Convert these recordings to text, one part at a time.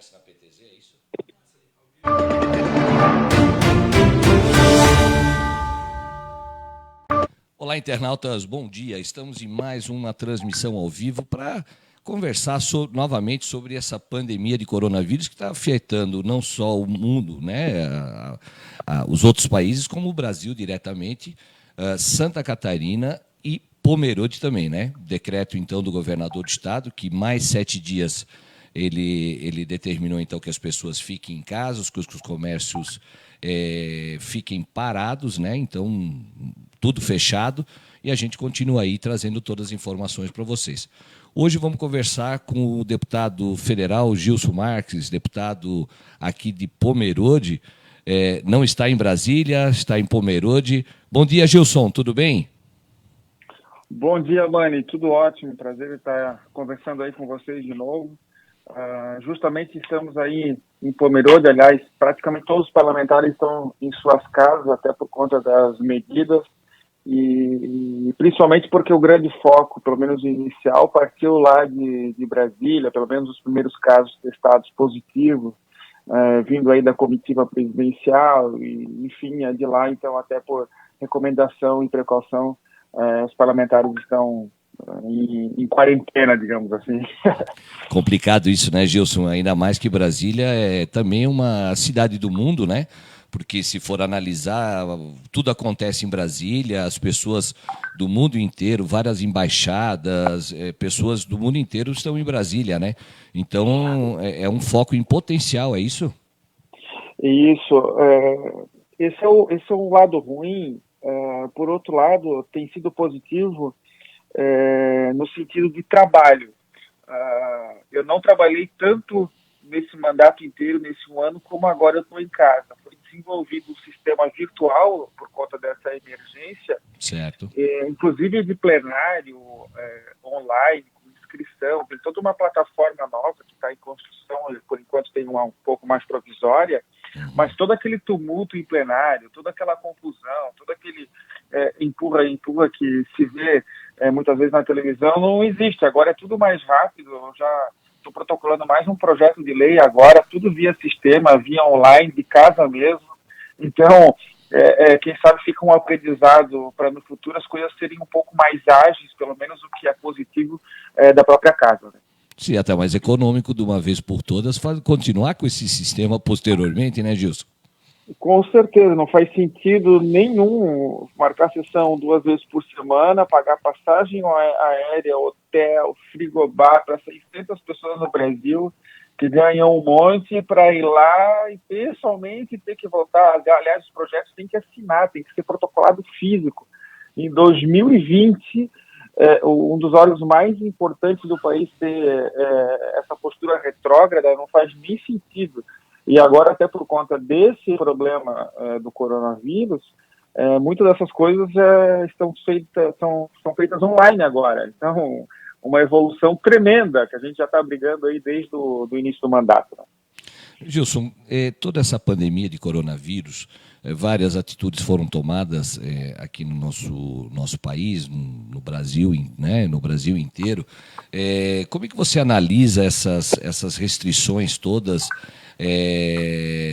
Acontece na PTZ, é isso? Olá, internautas, bom dia. Estamos em mais uma transmissão ao vivo para conversar novamente sobre essa pandemia de coronavírus que está afetando não só o mundo, né, os outros países, como o Brasil diretamente, Santa Catarina e Pomerode também, né? Decreto, então, do governador do estado, que mais 7 dias ele determinou, então, que as pessoas fiquem em casa, que os comércios fiquem parados, né? Então, tudo fechado, e a gente continua aí trazendo todas as informações para vocês. Hoje vamos conversar com o deputado federal Gilson Marques, deputado aqui de Pomerode, não está em Brasília, está em Pomerode. Bom dia, Gilson, tudo bem? Bom dia, Mani, tudo ótimo, prazer estar conversando aí com vocês de novo. Justamente estamos aí em Pomerode, aliás, praticamente todos os parlamentares estão em suas casas, até por conta das medidas, e principalmente porque o grande foco, pelo menos inicial, partiu lá de Brasília, pelo menos os primeiros casos testados positivos, vindo aí da comitiva presidencial, e enfim, é de lá, então, até por recomendação e precaução, os parlamentares estão em quarentena, digamos assim. Complicado isso, né, Gilson? Ainda mais que Brasília é também uma cidade do mundo, né? Porque se for analisar, tudo acontece em Brasília, as pessoas do mundo inteiro, várias embaixadas, pessoas do mundo inteiro estão em Brasília, né? Então, é um foco em potencial, é isso? Isso. Esse é o lado ruim. Por outro lado, tem sido positivo no sentido de trabalho. Eu não trabalhei tanto nesse mandato inteiro, nesse um ano, como agora eu estou em casa. Foi desenvolvido um sistema virtual por conta dessa emergência, certo. Inclusive de plenário, online, com inscrição. Tem toda uma plataforma nova que está em construção, por enquanto tem uma um pouco mais provisória, mas todo aquele tumulto em plenário, toda aquela confusão, todo aquele empurra que se vê muitas vezes na televisão não existe. Agora é tudo mais rápido. Eu já estou protocolando mais um projeto de lei agora, tudo via sistema, via online, de casa mesmo. Então, quem sabe fica um aprendizado para no futuro as coisas serem um pouco mais ágeis, pelo menos o que é positivo da própria casa, né? Sim, até mais econômico de uma vez por todas continuar com esse sistema posteriormente, né, Gilson? Com certeza, não faz sentido nenhum marcar sessão 2 vezes por semana, pagar passagem aérea, hotel, frigobar para 600 pessoas no Brasil, que ganham um monte, para ir lá e pessoalmente ter que voltar. Aliás, os projetos têm que assinar, tem que ser protocolado físico. Em 2020, um dos órgãos mais importantes do país ter essa postura retrógrada não faz nem sentido. E agora, até por conta desse problema do coronavírus, muitas dessas coisas são feitas online agora. Então, uma evolução tremenda que a gente já está brigando aí desde o início do mandato, né? Gilson, toda essa pandemia de coronavírus, várias atitudes foram tomadas aqui no nosso país, no Brasil, né, no Brasil inteiro. Como é que você analisa essas restrições todas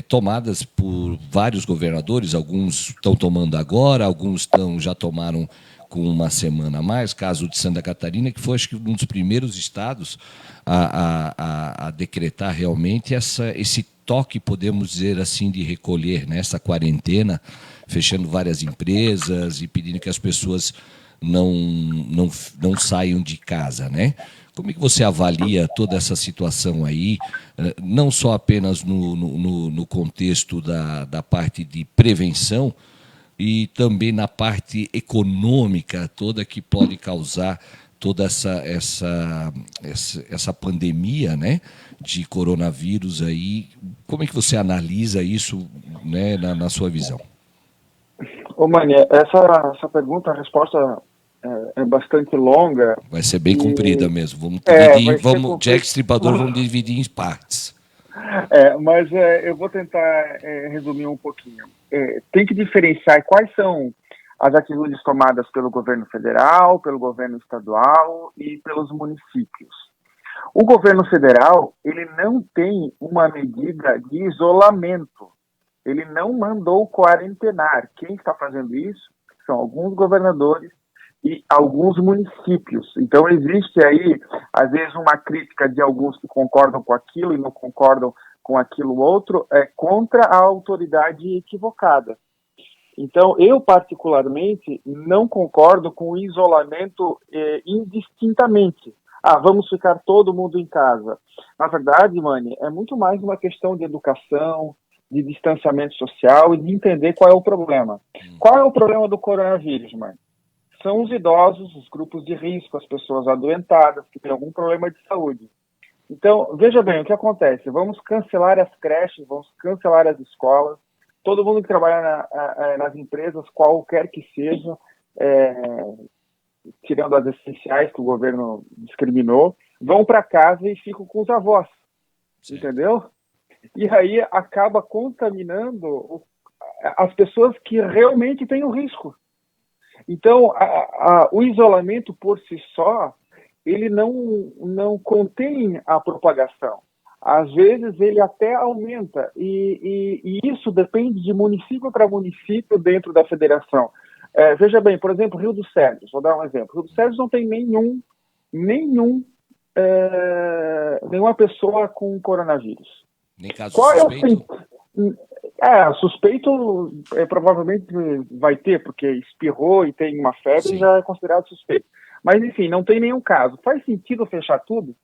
tomadas por vários governadores? Alguns estão tomando agora, alguns já tomaram com uma semana a mais, caso de Santa Catarina, que foi, acho que, um dos primeiros estados a decretar realmente esse toque, podemos dizer assim, de recolher, né, essa quarentena, fechando várias empresas e pedindo que as pessoas não saiam de casa, né? Como é que você avalia toda essa situação aí, não só apenas no contexto da parte de prevenção, e também na parte econômica toda que pode causar toda essa pandemia, né, de coronavírus aí? Como é que você analisa isso, né, na sua visão? Ô, Mani, essa pergunta, a resposta é bastante longa. Vai ser bem comprida mesmo. Vamos dividir, Jack Stripador, vamos dividir em partes. Mas eu vou tentar resumir um pouquinho. Tem que diferenciar quais são as atitudes tomadas pelo governo federal, pelo governo estadual e pelos municípios. O governo federal, ele não tem uma medida de isolamento. Ele não mandou quarentenar. Quem está fazendo isso são alguns governadores e alguns municípios. Então, existe aí, às vezes, uma crítica de alguns que concordam com aquilo e não concordam com aquilo outro, contra a autoridade equivocada. Então, eu, particularmente, não concordo com o isolamento indistintamente. Vamos ficar todo mundo em casa. Na verdade, Mani, é muito mais uma questão de educação, de distanciamento social e de entender qual é o problema. Qual é o problema do coronavírus, Mani? São os idosos, os grupos de risco, as pessoas adoentadas, que têm algum problema de saúde. Então, veja bem, o que acontece? Vamos cancelar as creches, vamos cancelar as escolas, todo mundo que trabalha nas empresas, qualquer que seja, tirando as essenciais que o governo discriminou, vão para casa e ficam com os avós, entendeu? E aí acaba contaminando as pessoas que realmente têm o risco. Então, o isolamento por si só, ele não contém a propagação. Às vezes, ele até aumenta, e isso depende de município para município dentro da federação. Veja bem, por exemplo, Rio dos Cedros, vou dar um exemplo. Rio dos Cedros não tem nenhuma pessoa com coronavírus. Nem caso suspeito? Suspeito provavelmente vai ter, porque espirrou e tem uma febre, e já é considerado suspeito. Mas, enfim, não tem nenhum caso. Faz sentido fechar tudo?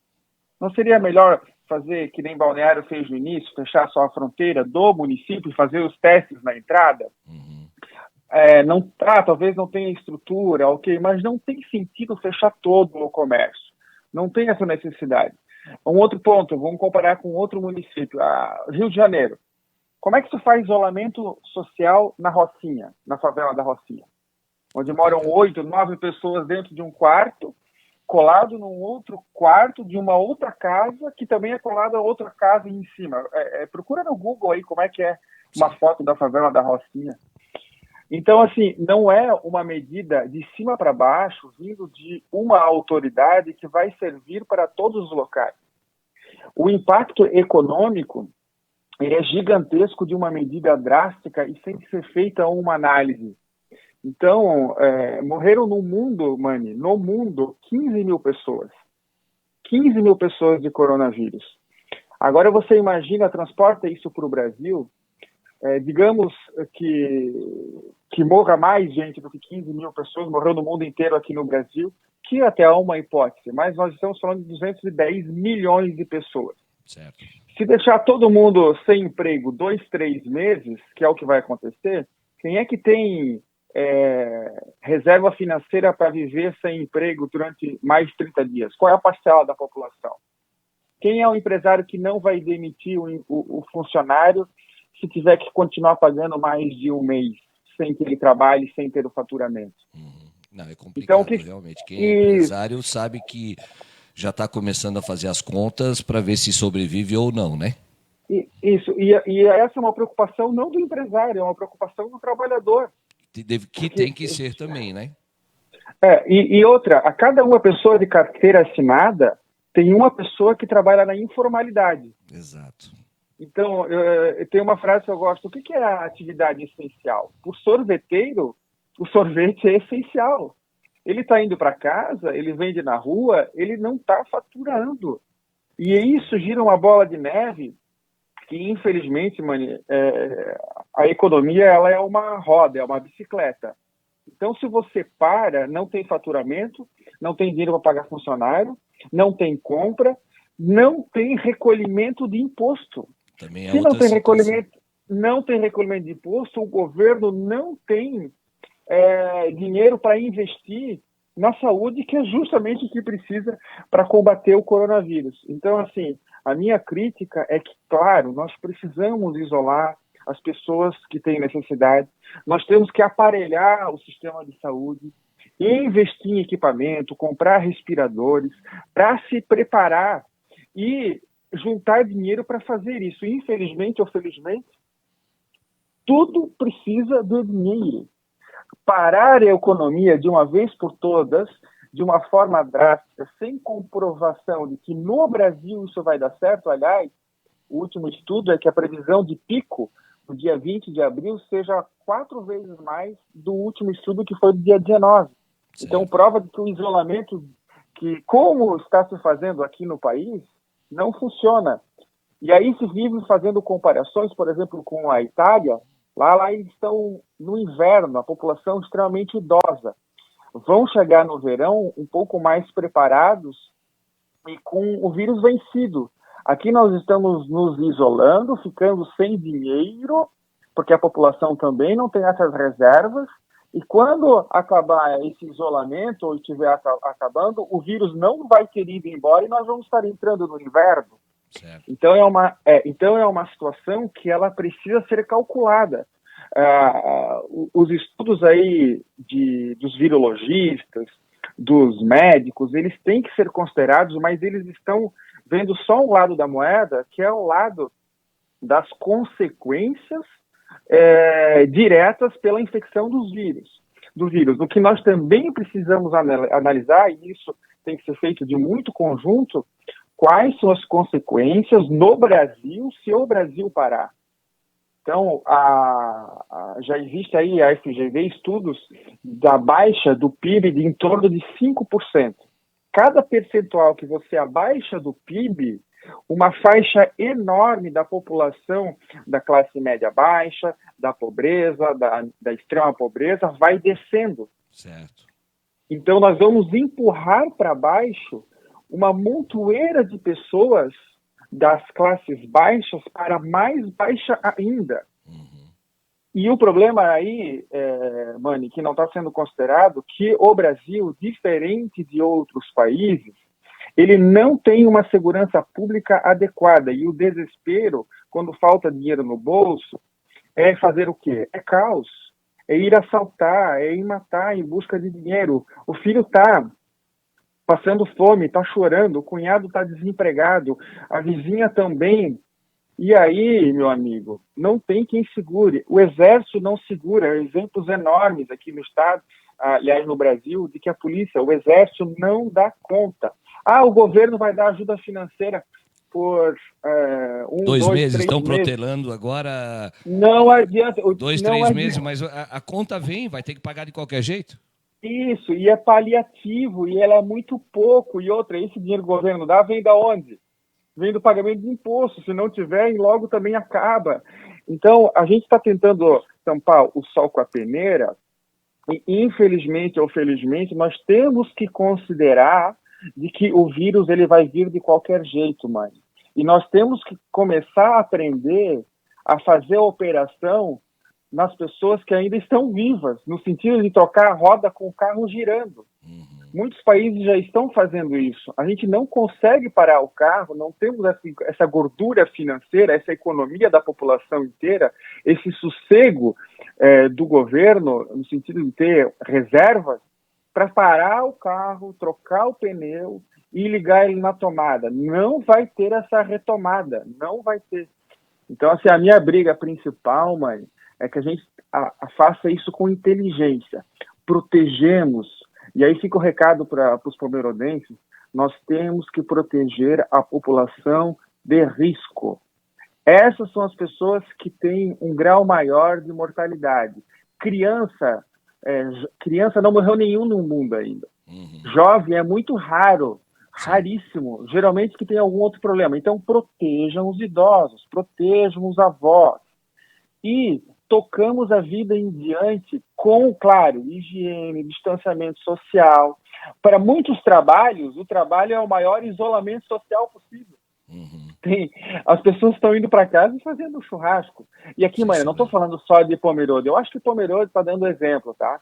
Não seria melhor fazer, que nem Balneário fez no início, fechar só a fronteira do município e fazer os testes na entrada? Talvez não tenha estrutura, ok, mas não tem sentido fechar todo o comércio. Não tem essa necessidade. Um outro ponto, vamos comparar com outro município, Rio de Janeiro. Como é que se faz isolamento social na Rocinha, na favela da Rocinha? Onde moram 8, 9 pessoas dentro de um quarto, colado num outro quarto de uma outra casa, que também é colada a outra casa em cima. Procura no Google aí como é que é uma foto da favela da Rocinha. Então, assim, não é uma medida de cima para baixo, vindo de uma autoridade que vai servir para todos os locais. O impacto econômico ele é gigantesco de uma medida drástica e sem ser feita uma análise. Então, morreram no mundo, Mani, 15 mil pessoas. 15 mil pessoas de coronavírus. Agora você imagina, transporta isso para o Brasil, digamos que morra mais gente do que 15 mil pessoas, morreu no mundo inteiro aqui no Brasil, que até há uma hipótese, mas nós estamos falando de 210 milhões de pessoas. Certo. Se deixar todo mundo sem emprego 2, 3 meses, que é o que vai acontecer, quem é que tem reserva financeira para viver sem emprego durante mais de 30 dias? Qual é a parcela da população? Quem é o empresário que não vai demitir o funcionário se tiver que continuar pagando mais de um mês, sem que ele trabalhe, sem ter o faturamento? Não, é complicado, então, realmente. Quem é empresário sabe que já está começando a fazer as contas para ver se sobrevive ou não, né? Isso, e essa é uma preocupação não do empresário, é uma preocupação do trabalhador. Que tem que ser também, né? E outra, a cada uma pessoa de carteira assinada, tem uma pessoa que trabalha na informalidade. Exato. Então, tem uma frase que eu gosto, o que é a atividade essencial? O sorveteiro, o sorvete é essencial. Ele está indo para casa, ele vende na rua, ele não está faturando. E isso gira uma bola de neve que, infelizmente, Mani, a economia ela é uma roda, é uma bicicleta. Então, se você para, não tem faturamento, não tem dinheiro para pagar funcionário, não tem compra, não tem recolhimento de imposto. Também se não tem recolhimento de imposto, o governo não tem dinheiro para investir na saúde, que é justamente o que precisa para combater o coronavírus. Então, assim, a minha crítica é que, claro, nós precisamos isolar as pessoas que têm necessidade, nós temos que aparelhar o sistema de saúde, investir em equipamento, comprar respiradores, para se preparar e juntar dinheiro para fazer isso. Infelizmente ou felizmente, tudo precisa do dinheiro. Parar a economia de uma vez por todas de uma forma drástica, sem comprovação de que no Brasil isso vai dar certo. Aliás, o último estudo é que a previsão de pico no dia 20 de abril seja 4 vezes mais do último estudo, que foi do dia 19. Certo. Então, prova de que o isolamento, que como está se fazendo aqui no país, não funciona. E aí se vive fazendo comparações, por exemplo, com a Itália. Lá eles estão no inverno, a população extremamente idosa. Vão chegar no verão um pouco mais preparados e com o vírus vencido. Aqui nós estamos nos isolando, ficando sem dinheiro, porque a população também não tem essas reservas. E quando acabar esse isolamento, ou estiver acabando, o vírus não vai ter ido embora e nós vamos estar entrando no inverno. Certo. Então é uma situação que ela precisa ser calculada. Os estudos aí dos virologistas, dos médicos, eles têm que ser considerados, mas eles estão vendo só um lado da moeda, que é o lado das consequências diretas pela infecção do vírus. O que nós também precisamos analisar, e isso tem que ser feito de muito conjunto, quais são as consequências no Brasil se o Brasil parar. Então, já existe aí a FGV estudos da baixa do PIB de em torno de 5%. Cada percentual que você abaixa do PIB, uma faixa enorme da população da classe média baixa, da pobreza, da extrema pobreza, vai descendo. Certo. Então, nós vamos empurrar para baixo uma montoeira de pessoas das classes baixas para mais baixa ainda. Uhum. E o problema aí, Mani, que não está sendo considerado, que o Brasil, diferente de outros países, ele não tem uma segurança pública adequada. E o desespero, quando falta dinheiro no bolso, é fazer o quê? É caos. É ir assaltar, é ir matar em busca de dinheiro. O filho está passando fome, está chorando, o cunhado está desempregado, a vizinha também. E aí, meu amigo, não tem quem segure. O Exército não segura. Exemplos enormes aqui no Estado, aliás, no Brasil, de que a polícia, o Exército não dá conta. O governo vai dar ajuda financeira por 2 meses, estão meses. protelando agora. Não adianta. 2, 3 meses, mas a conta vem, vai ter que pagar de qualquer jeito. Isso, e é paliativo, e ela é muito pouco. E outra, esse dinheiro que o governo dá vem da onde? Vem do pagamento de imposto. Se não tiver, logo também acaba. Então, a gente está tentando tampar o sol com a peneira, e infelizmente ou felizmente, nós temos que considerar de que o vírus ele vai vir de qualquer jeito, mãe. E nós temos que começar a aprender a fazer a operação nas pessoas que ainda estão vivas, no sentido de trocar a roda com o carro girando. Uhum. Muitos países já estão fazendo isso. A gente não consegue parar o carro, não temos essa gordura financeira, essa economia da população inteira, esse sossego do governo, no sentido de ter reservas, para parar o carro, trocar o pneu e ligar ele na tomada. Não vai ter essa retomada, não vai ter. Então, assim, a minha briga principal, mãe, é que a gente faça isso com inteligência, protegemos. E aí fica o recado para os pomerodenses, nós temos que proteger a população de risco. Essas são as pessoas que têm um grau maior de mortalidade. Criança não morreu nenhum no mundo ainda. Uhum. Jovem é muito raro, raríssimo, geralmente que tem algum outro problema. Então protejam os idosos, protejam os avós. E tocamos a vida em diante com, claro, higiene, distanciamento social. Para muitos trabalhos, o trabalho é o maior isolamento social possível. Uhum. As pessoas estão indo para casa e fazendo churrasco. E aqui, mãe, eu não estou falando só de Pomerode. Eu acho que Pomerode está dando exemplo, tá?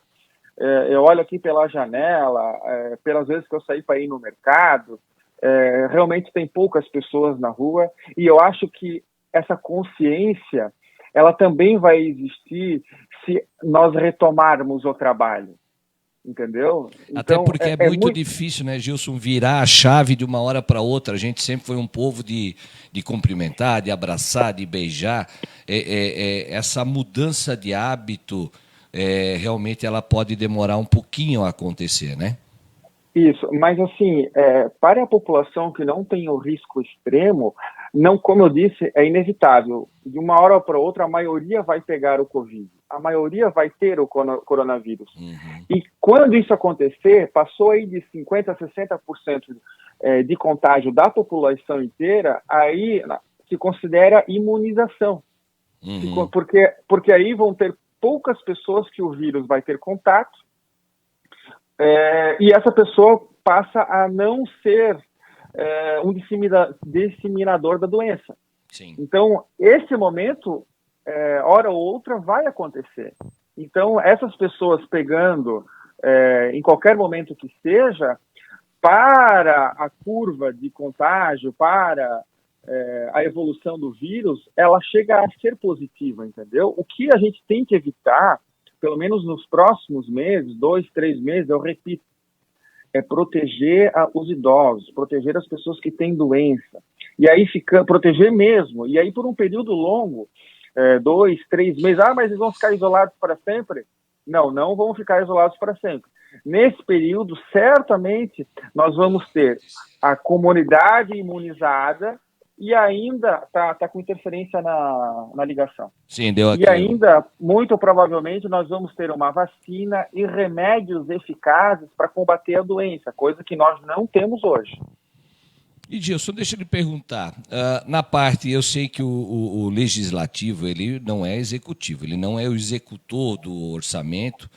Eu olho aqui pela janela, pelas vezes que eu saí para ir no mercado, realmente tem poucas pessoas na rua. E eu acho que essa consciência ela também vai existir se nós retomarmos o trabalho, entendeu? Até então, porque é muito difícil, né, Gilson, virar a chave de uma hora para outra. A gente sempre foi um povo de cumprimentar, de abraçar, de beijar. Essa mudança de hábito, realmente ela pode demorar um pouquinho a acontecer, né? Isso, mas assim, para a população que não tem o risco extremo, não, como eu disse, é inevitável. De uma hora para outra, a maioria vai pegar o Covid. A maioria vai ter o coronavírus. Uhum. E quando isso acontecer, passou aí de 50% a 60% de contágio da população inteira, aí se considera imunização. Uhum. Porque aí vão ter poucas pessoas que o vírus vai ter contato, e essa pessoa passa a não ser um disseminador da doença. Sim. Então, esse momento, hora ou outra, vai acontecer. Então, essas pessoas pegando, em qualquer momento que seja, para a curva de contágio, para a evolução do vírus, ela chega a ser positiva, entendeu? O que a gente tem que evitar, pelo menos nos próximos meses, 2, 3 meses, eu repito, é proteger os idosos, proteger as pessoas que têm doença. E aí proteger mesmo. E aí por um período longo, 2, 3 meses, mas eles vão ficar isolados para sempre? Não, não vão ficar isolados para sempre. Nesse período, certamente, nós vamos ter a comunidade imunizada e ainda tá com interferência na ligação. Sim, deu aqui. E ainda, muito provavelmente, nós vamos ter uma vacina e remédios eficazes para combater a doença, coisa que nós não temos hoje. E Gilson, deixa eu lhe perguntar, na parte, eu sei que o legislativo, ele não é executivo, ele não é o executor do orçamento,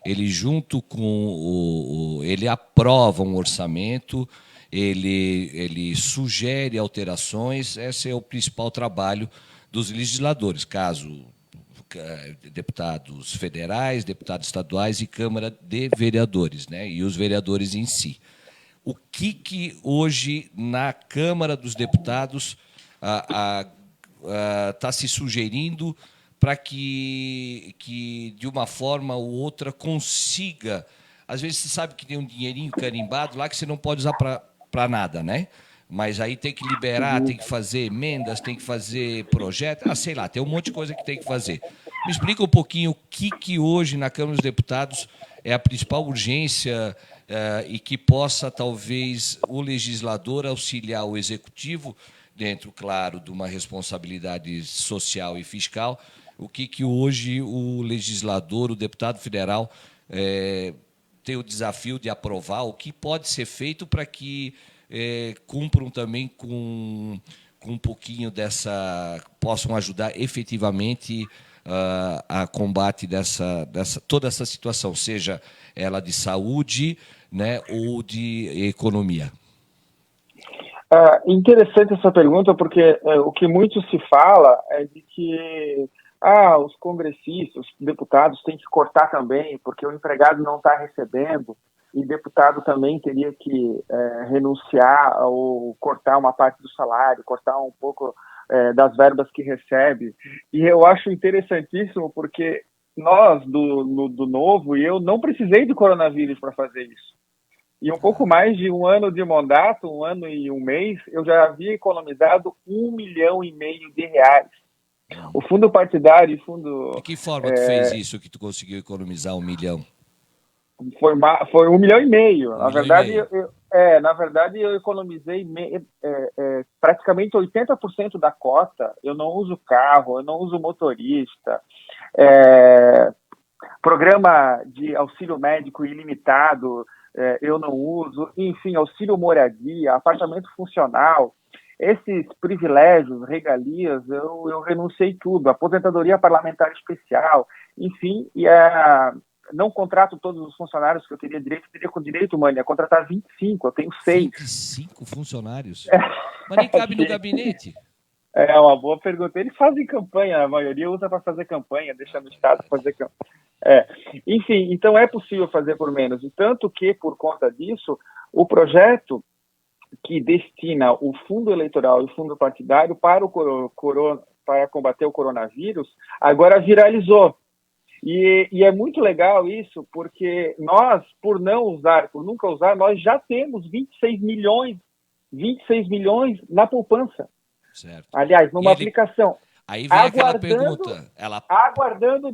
ele junto com ele aprova um orçamento, ele sugere alterações, esse é o principal trabalho dos legisladores, caso deputados federais, deputados estaduais e Câmara de Vereadores, né, e os vereadores em si. O que hoje na Câmara dos Deputados está se sugerindo para que de uma forma ou outra consiga, às vezes você sabe que tem um dinheirinho carimbado lá que você não pode usar para nada, né? Mas aí tem que liberar, tem que fazer emendas, tem que fazer projetos, sei lá, tem um monte de coisa que tem que fazer. Me explica um pouquinho o que hoje na Câmara dos Deputados é a principal urgência e que possa, talvez, o legislador auxiliar o executivo, dentro, claro, de uma responsabilidade social e fiscal, o que hoje o legislador, o deputado federal, tem o desafio de aprovar, o que pode ser feito para que cumpram também com um pouquinho possam ajudar efetivamente a combate toda essa situação, seja ela de saúde, né, ou de economia. Interessante essa pergunta, porque o que muito se fala é de que os congressistas, os deputados têm que cortar também, porque o empregado não está recebendo, e deputado também teria que renunciar ou cortar uma parte do salário, cortar um pouco das verbas que recebe. E eu acho interessantíssimo, porque nós, do Novo, e eu não precisei do coronavírus para fazer isso. E um pouco mais de um ano de mandato, 1 ano e 1 mês, eu já havia economizado R$1,5 milhão de reais. O fundo partidário e fundo... De que forma tu fez isso, que tu conseguiu economizar 1 milhão? Foi R$1,5 milhão. Na verdade, eu economizei praticamente 80% da cota. Eu não uso carro, eu não uso motorista. Programa de auxílio médico ilimitado, eu não uso. Enfim, auxílio moradia, apartamento funcional. Esses privilégios, regalias, eu renunciei tudo. Aposentadoria parlamentar especial, enfim, não contrato todos os funcionários que eu teria com direito, mano, ia contratar 25, eu tenho 6. 25 funcionários? Mas nem cabe no gabinete. É uma boa pergunta. Eles fazem campanha, a maioria usa para fazer campanha, deixa no Estado fazer campanha. Enfim, então é possível fazer por menos. E tanto que, por conta disso, o projeto que destina o fundo eleitoral e o fundo partidário para combater o coronavírus, agora viralizou. E é muito legal isso, porque nós, por nunca usar, nós já temos 26 milhões na poupança. Certo. Aliás, numa aplicação. Aí vem aquela pergunta. Aguardando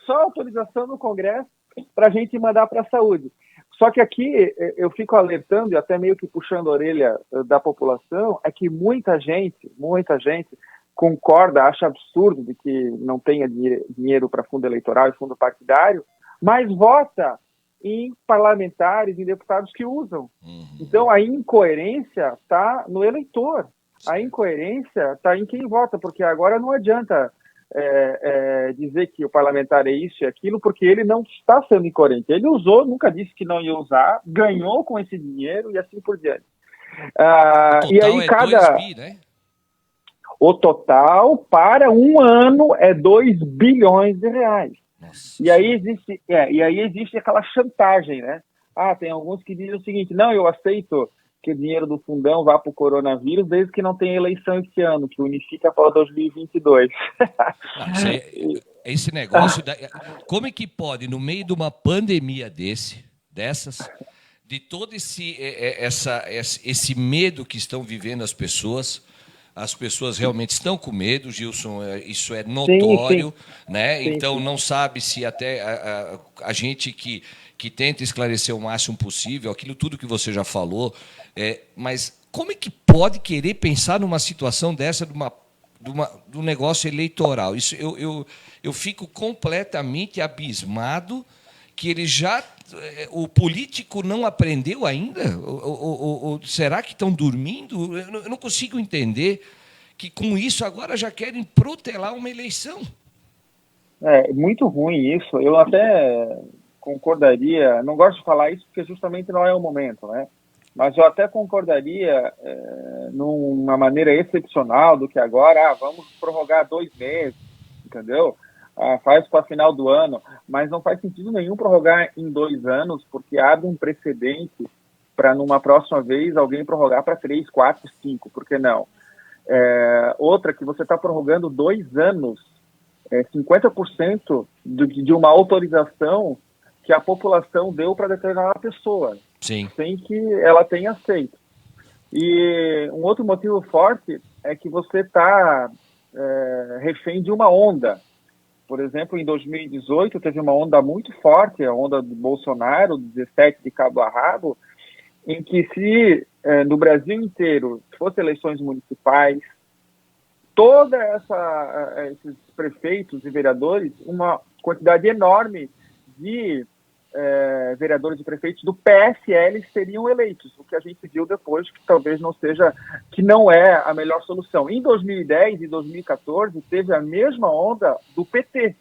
só autorização no Congresso para a gente mandar para a saúde. Só que aqui eu fico alertando e até meio que puxando a orelha da população, é que muita gente concorda, acha absurdo de que não tenha dinheiro para fundo eleitoral e fundo partidário, mas vota em parlamentares, em deputados que usam. Então a incoerência está no eleitor, a incoerência está em quem vota, porque agora não adianta dizer que o parlamentar é isso e aquilo, porque ele não está sendo incoerente. Ele usou, nunca disse que não ia usar, ganhou com esse dinheiro e assim por diante. E aí cada... 2 bi, né? O total para um ano é 2 bilhões de reais. Nossa. E aí existe aquela chantagem, né? Tem alguns que dizem o seguinte: não, eu aceito que o dinheiro do fundão vá para o coronavírus, desde que não tenha eleição esse ano, que unifica para 2022. Esse negócio... Como é que pode, no meio de uma pandemia dessas, de todo esse medo que estão vivendo as pessoas realmente estão com medo, Gilson, isso é notório, sim. Né? Sim, então, sim. Não sabe se até a gente que tenta esclarecer o máximo possível, aquilo tudo que você já falou, mas como é que pode querer pensar numa situação dessa, do negócio eleitoral? Isso eu fico completamente abismado que ele já... O político não aprendeu ainda? Ou será que estão dormindo? Eu não consigo entender que com isso agora já querem protelar uma eleição. É muito ruim isso. Eu até concordaria, não gosto de falar isso porque justamente não é o momento, né? Mas eu até concordaria numa maneira excepcional do que agora, vamos prorrogar 2 meses, entendeu? Faz para final do ano, mas não faz sentido nenhum prorrogar em 2 anos, porque abre um precedente para numa próxima vez alguém prorrogar para 3, 4, 5, por que não? Outra, que você está prorrogando 2 anos, 50% de uma autorização que a população deu para determinada pessoa, sim, sem que ela tenha aceito. E um outro motivo forte é que você está refém de uma onda. Por exemplo, em 2018 teve uma onda muito forte, a onda do Bolsonaro, 17 de cabo a rabo, em que se no Brasil inteiro fosse eleições municipais, toda esses prefeitos e vereadores, uma quantidade enorme de vereadores e prefeitos do PSL seriam eleitos, o que a gente viu depois que talvez não seja, que não é a melhor solução. Em 2010 e 2014 teve a mesma onda do PT.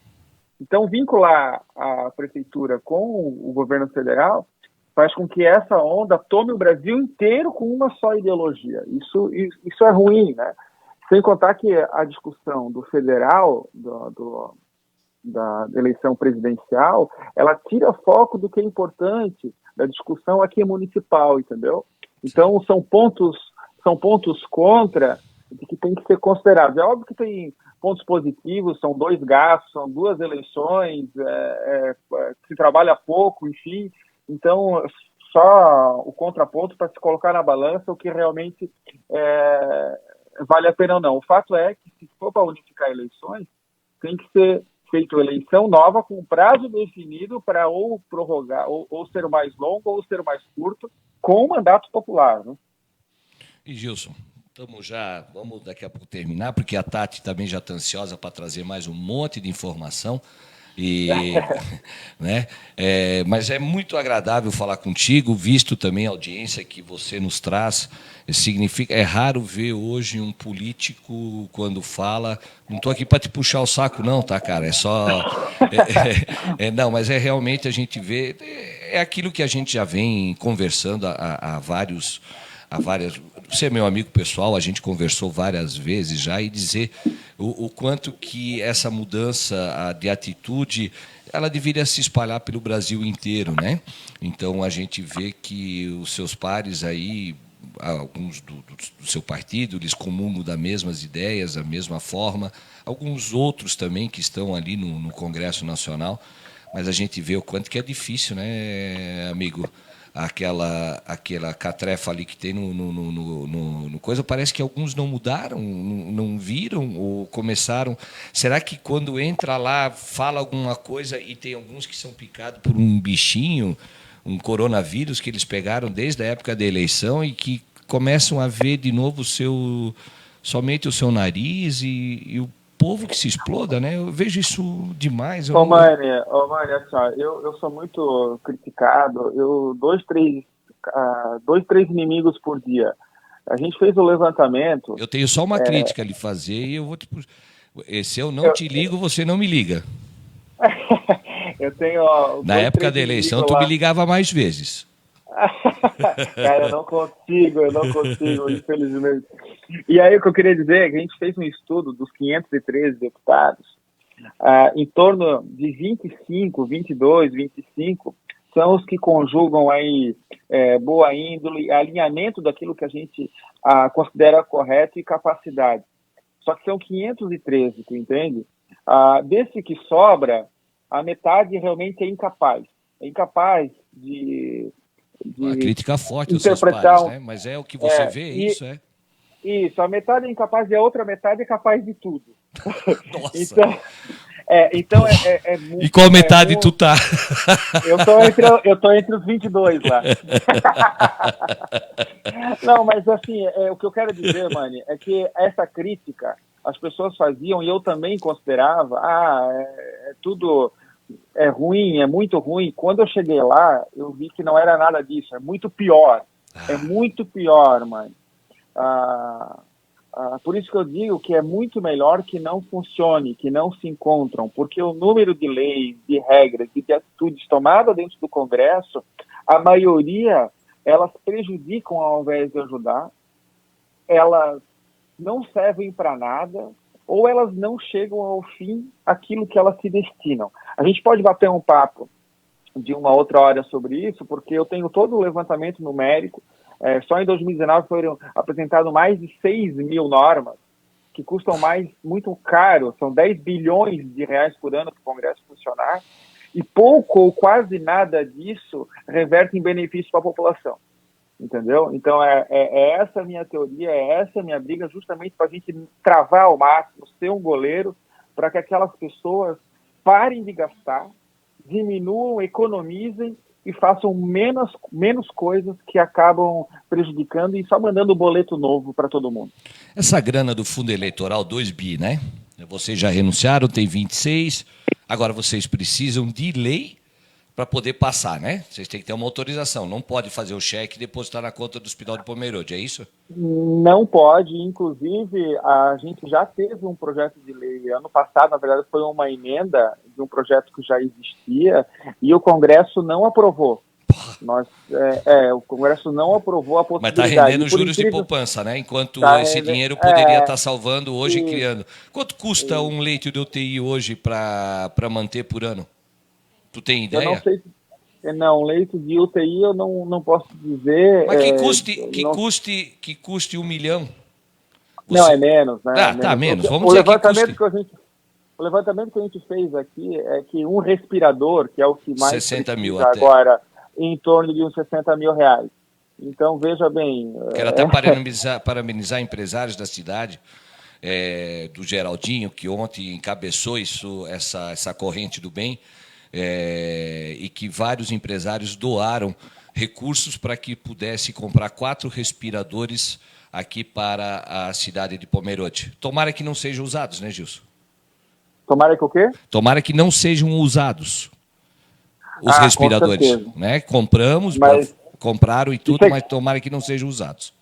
Então vincular a prefeitura com o governo federal faz com que essa onda tome o Brasil inteiro com uma só ideologia. Isso é ruim, né? Sem contar que a discussão do federal, da eleição presidencial, ela tira foco do que é importante da discussão aqui municipal, entendeu? Então, são pontos contra que tem que ser considerados. É óbvio que tem pontos positivos, são 2 gastos, são 2 eleições, se trabalha pouco, enfim. Então, só o contraponto para se colocar na balança o que realmente vale a pena ou não. O fato é que, se for para unificar eleições, tem que ser feito eleição nova com prazo definido para ou prorrogar, ou ser mais longo ou ser mais curto, com o mandato popular, né? E Gilson, vamos daqui a pouco terminar, porque a Tati também já está ansiosa para trazer mais um monte de informação. Né? Mas é muito agradável falar contigo, visto também a audiência que você nos traz. É raro ver hoje um político, quando fala... Não estou aqui para te puxar o saco, não, tá, cara? É só... não, mas realmente a gente vê... É aquilo que a gente já vem conversando há várias... Você é meu amigo pessoal, a gente conversou várias vezes já, e dizer o quanto que essa mudança de atitude, ela deveria se espalhar pelo Brasil inteiro, né? Então a gente vê que os seus pares aí, alguns do seu partido, eles comungam das mesmas ideias, da mesma forma, alguns outros também que estão ali no Congresso Nacional, mas a gente vê o quanto que é difícil, né, amigo? Aquela catrefa ali que tem no coisa, parece que alguns não mudaram, não viram ou começaram. Será que quando entra lá, fala alguma coisa e tem alguns que são picados por um bichinho? um coronavírus que eles pegaram desde a época da eleição e que começam a ver de novo somente o seu nariz e o povo que se exploda, né? Eu vejo isso demais. Mani, assim, ó, eu sou muito criticado. Dois, três inimigos por dia. A gente fez o levantamento. Eu tenho só uma crítica a lhe fazer e eu vou te... Se eu não te ligo, você não me liga. Eu tenho. Na época da eleição, tu me ligava mais vezes. Cara, eu não consigo, infelizmente. E aí o que eu queria dizer é que a gente fez um estudo dos 513 deputados, em torno de 25, 22, 25 são os que conjugam aí boa índole, alinhamento daquilo que a gente considera correto e capacidade. Só que são 513, tu entende? Desse que sobra, a metade realmente é incapaz. É incapaz de uma crítica forte aos seus pares, né? Mas é o que você vê, isso é? Isso, a metade é incapaz e a outra metade é capaz de tudo. Nossa! Então e qual metade tu tá? Eu tô entre os 22 lá. Não, mas assim, o que eu quero dizer, Mani, é que essa crítica as pessoas faziam e eu também considerava, tudo é ruim, é muito ruim. Quando eu cheguei lá, eu vi que não era nada disso, é muito pior. É muito pior, mãe. Por isso que eu digo que é muito melhor que não funcione, que não se encontram, porque o número de leis, de regras e de atitudes tomadas dentro do Congresso, a maioria, elas prejudicam ao invés de ajudar, elas não servem para nada, ou elas não chegam ao fim aquilo que elas se destinam. A gente pode bater um papo de uma outra hora sobre isso, porque eu tenho todo o levantamento numérico. Só em 2019 foram apresentadas mais de 6 mil normas, que custam muito caro, são 10 bilhões de reais por ano para o Congresso funcionar, e pouco ou quase nada disso reverte em benefício para a população. Entendeu? Então, essa a minha teoria, essa a minha briga, justamente para a gente travar ao máximo, ser um goleiro, para que aquelas pessoas parem de gastar, diminuam, economizem e façam menos coisas que acabam prejudicando e só mandando boleto novo para todo mundo. Essa grana do fundo eleitoral, 2 bi, né? Vocês já renunciaram, tem 26, agora vocês precisam de lei para poder passar, né? Vocês têm que ter uma autorização. Não pode fazer o cheque e depositar na conta do Hospital de Pomerode, é isso? Não pode. Inclusive, a gente já teve um projeto de lei. Ano passado, na verdade, foi uma emenda de um projeto que já existia e o Congresso não aprovou. O Congresso não aprovou a possibilidade. Mas está rendendo juros de poupança, né? Enquanto esse dinheiro poderia estar salvando hoje e criando. Quanto custa um leito de UTI hoje para manter por ano? Tu tem ideia? Eu não sei. Não, leito de UTI eu não posso dizer. Mas que custe 1 milhão? Não, é menos, né? Tá menos. Vamos dizer que custe. O levantamento que a gente fez aqui é que um respirador, que é o que mais 60 mil agora, em torno de uns 60 mil reais. Então, veja bem... Quero até parabenizar empresários da cidade, do Geraldinho, que ontem encabeçou essa corrente do bem, e que vários empresários doaram recursos para que pudesse comprar 4 respiradores aqui para a cidade de Pomerode. Tomara que não sejam usados, né, Gilson? Tomara que o quê? Tomara que não sejam usados os respiradores. Né? Compramos, compraram e tudo, mas tomara que não sejam usados.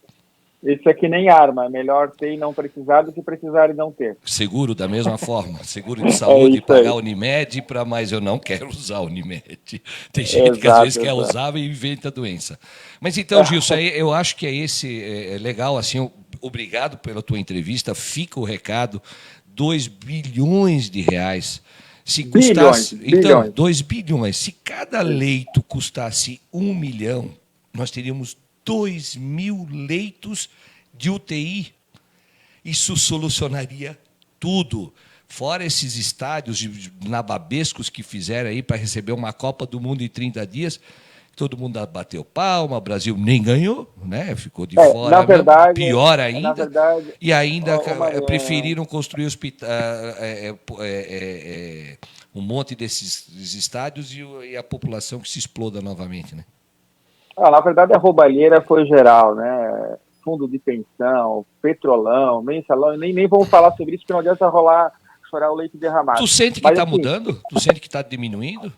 Isso é que nem arma, é melhor ter e não precisar do que precisar e não ter. Seguro da mesma forma, seguro de saúde, pagar Unimed, mas eu não quero usar a Unimed. Tem gente que às vezes quer usar e inventa doença. Mas então, Gilson, eu acho que é legal, assim, obrigado pela tua entrevista, fica o recado, 2 bilhões de reais. Se custasse, bilhões. 2 bilhões, se cada leito custasse 1 milhão, nós teríamos 2 mil leitos de UTI. Isso solucionaria tudo. Fora esses estádios nababescos que fizeram aí para receber uma Copa do Mundo em 30 dias, todo mundo bateu palma, o Brasil nem ganhou, né? Ficou de fora. Na verdade, pior ainda. Na verdade, e ainda preferiram construir um monte desses estádios e a população que se exploda novamente, né? Na verdade, a roubalheira foi geral, né? Fundo de pensão, petrolão, mensalão, nem vamos falar sobre isso, porque não adianta chorar o leite derramado. Tu sente que está mudando? Tu sente que está diminuindo?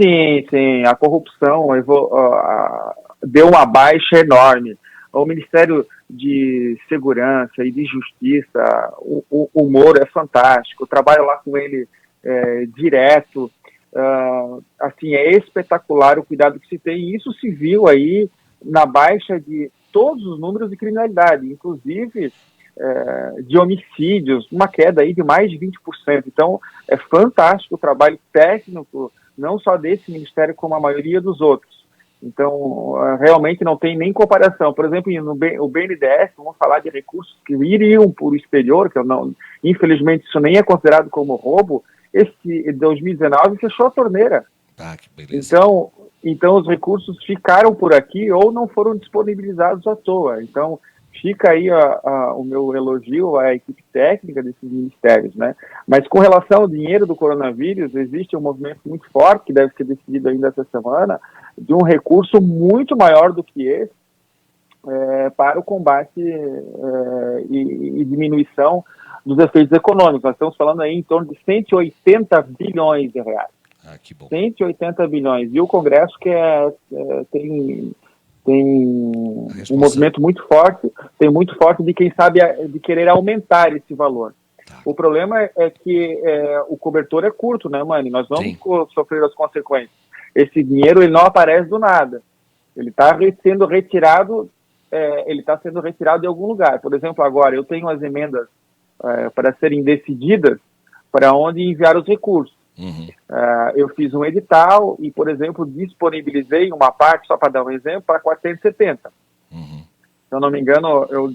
Sim, a corrupção deu uma baixa enorme. O Ministério de Segurança e de Justiça, o Moro é fantástico, eu trabalho lá com ele direto, assim, é espetacular o cuidado que se tem, e isso se viu aí na baixa de todos os números de criminalidade, inclusive de homicídios, uma queda aí de mais de 20%. Então, é fantástico o trabalho técnico, não só desse ministério, como a maioria dos outros. Então, realmente não tem nem comparação. Por exemplo, o BNDES, vamos falar de recursos que iriam por exterior, que infelizmente isso nem é considerado como roubo, esse 2019 fechou a torneira. Que beleza. Então os recursos ficaram por aqui ou não foram disponibilizados à toa. Então, fica aí o meu elogio à equipe técnica desses ministérios, né? Mas com relação ao dinheiro do coronavírus, existe um movimento muito forte, que deve ser decidido ainda essa semana, de um recurso muito maior do que esse para o combate e diminuição dos efeitos econômicos. Nós estamos falando aí em torno de 180 bilhões de reais. Que bom. 180 bilhões. E o Congresso tem um movimento muito forte, de quem sabe de querer aumentar esse valor. O problema é que o cobertor é curto, né, Mani? Nós vamos sofrer as consequências. Esse dinheiro ele não aparece do nada. Ele está sendo retirado, de algum lugar. Por exemplo, agora eu tenho as emendas para serem decididas para onde enviar os recursos. Uhum. Eu fiz um edital e, por exemplo, disponibilizei uma parte, só para dar um exemplo, para 470. Uhum. Se eu não me engano, eu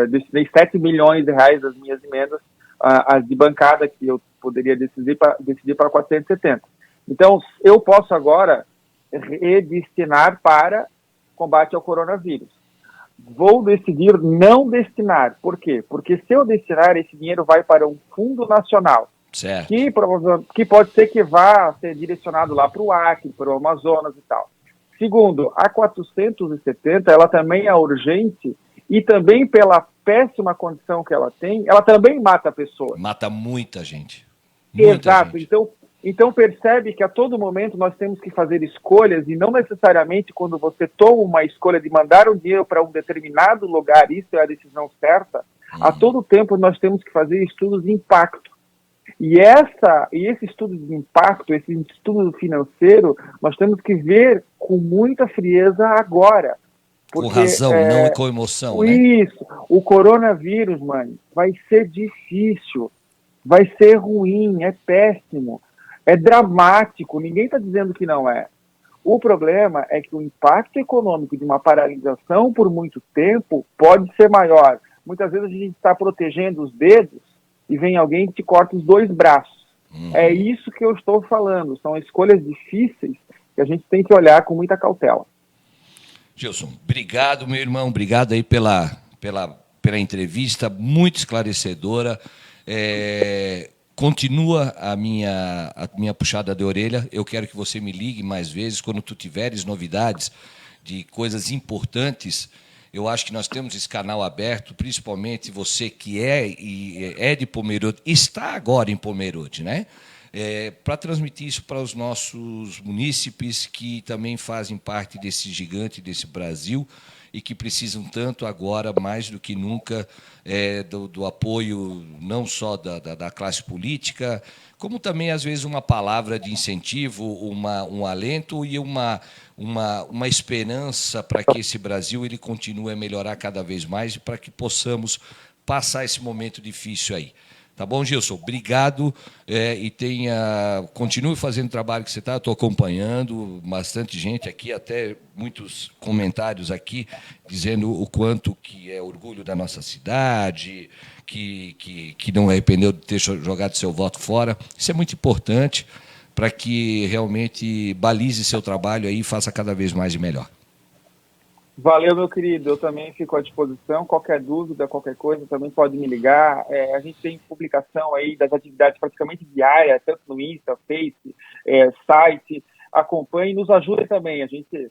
destinei 7 milhões de reais das minhas emendas, as de bancada, que eu poderia decidir para 470. Então, eu posso agora redestinar para combate ao coronavírus. Vou decidir não destinar. Por quê? Porque se eu destinar, esse dinheiro vai para um fundo nacional, certo, que pode ser que vá ser direcionado lá para o Acre, para o Amazonas e tal. Segundo, a 470, ela também é urgente e também pela péssima condição que ela tem, ela também mata pessoas. Mata muita gente. Exato. Então percebe que a todo momento nós temos que fazer escolhas e não necessariamente quando você toma uma escolha de mandar um dinheiro para um determinado lugar, isso é a decisão certa. A todo tempo nós temos que fazer estudos de impacto. E esse estudo de impacto, esse estudo financeiro, nós temos que ver com muita frieza agora. Porque, com razão, não é com emoção, né? Isso. O coronavírus, mãe, vai ser difícil, vai ser ruim, é péssimo, é dramático, ninguém está dizendo que não é. O problema é que o impacto econômico de uma paralisação por muito tempo pode ser maior. Muitas vezes a gente está protegendo os dedos e vem alguém que te corta os 2 braços. É isso que eu estou falando. São escolhas difíceis que a gente tem que olhar com muita cautela. Gilson, obrigado, meu irmão. Obrigado aí pela entrevista, muito esclarecedora. Continua a minha puxada de orelha. Eu quero que você me ligue mais vezes quando tu tiveres novidades de coisas importantes. Eu acho que nós temos esse canal aberto, principalmente você que é de Pomerode, está agora em Pomerode, né? Para transmitir isso para os nossos munícipes que também fazem parte desse gigante, desse Brasil, e que precisam tanto agora, mais do que nunca, do apoio não só da classe política, como também, às vezes, uma palavra de incentivo, um alento e uma esperança para que esse Brasil ele continue a melhorar cada vez mais e para que possamos passar esse momento difícil aí. Tá bom, Gilson? Obrigado e continue fazendo o trabalho que você está. Estou acompanhando bastante gente aqui, até muitos comentários aqui dizendo o quanto que é orgulho da nossa cidade, que não arrependeu de ter jogado seu voto fora. Isso é muito importante para que realmente balize seu trabalho aí e faça cada vez mais e melhor. Valeu, meu querido. Eu também fico à disposição. Qualquer dúvida, qualquer coisa, também pode me ligar. A gente tem publicação aí das atividades praticamente diárias, tanto no Insta, Face, site. Acompanhe e nos ajude também. A gente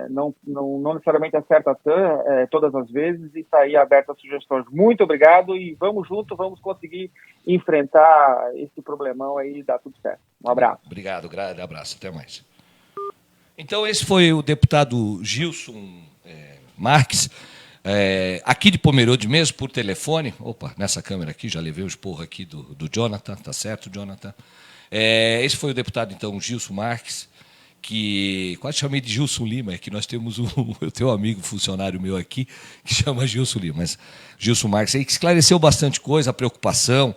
não necessariamente acerta todas as vezes e está aí aberto a sugestões. Muito obrigado e vamos junto, vamos conseguir enfrentar esse problemão aí e dar tudo certo. Um abraço. Obrigado, grande abraço. Até mais. Então, esse foi o deputado Gilson Marques, aqui de Pomerode mesmo, por telefone. Opa, nessa câmera aqui, já levei o esporro aqui do Jonathan, tá certo, Jonathan? Esse foi o deputado, então, Gilson Marques, que quase chamei de Gilson Lima, que nós temos eu tenho um amigo funcionário meu aqui, que chama Gilson Lima, mas Gilson Marques, aí, que esclareceu bastante coisa, a preocupação,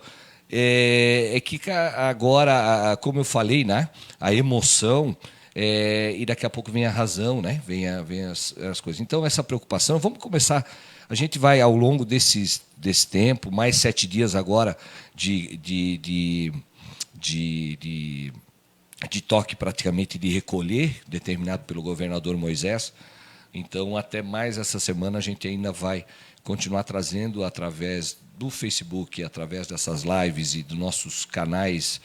que agora, como eu falei, né, a emoção... e daqui a pouco vem a razão, né? Vem as coisas. Então, essa preocupação, vamos começar. A gente vai, ao longo desse tempo, mais 7 dias agora de toque praticamente de recolher, determinado pelo governador Moisés. Então, até mais essa semana, a gente ainda vai continuar trazendo através do Facebook, através dessas lives e dos nossos canais,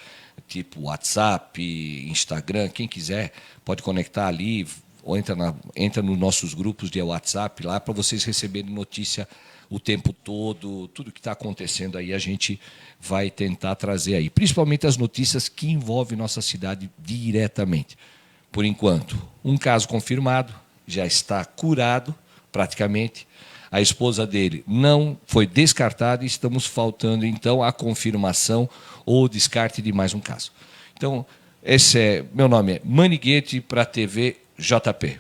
tipo WhatsApp, Instagram, quem quiser pode conectar ali, ou entra nos nossos grupos de WhatsApp lá para vocês receberem notícia o tempo todo, tudo que está acontecendo aí a gente vai tentar trazer aí, principalmente as notícias que envolvem nossa cidade diretamente. Por enquanto, um caso confirmado, já está curado praticamente, a esposa dele não foi descartada e estamos faltando, então, a confirmação ou descarte de mais um caso. Então, meu nome é Maniguete para a TV JP.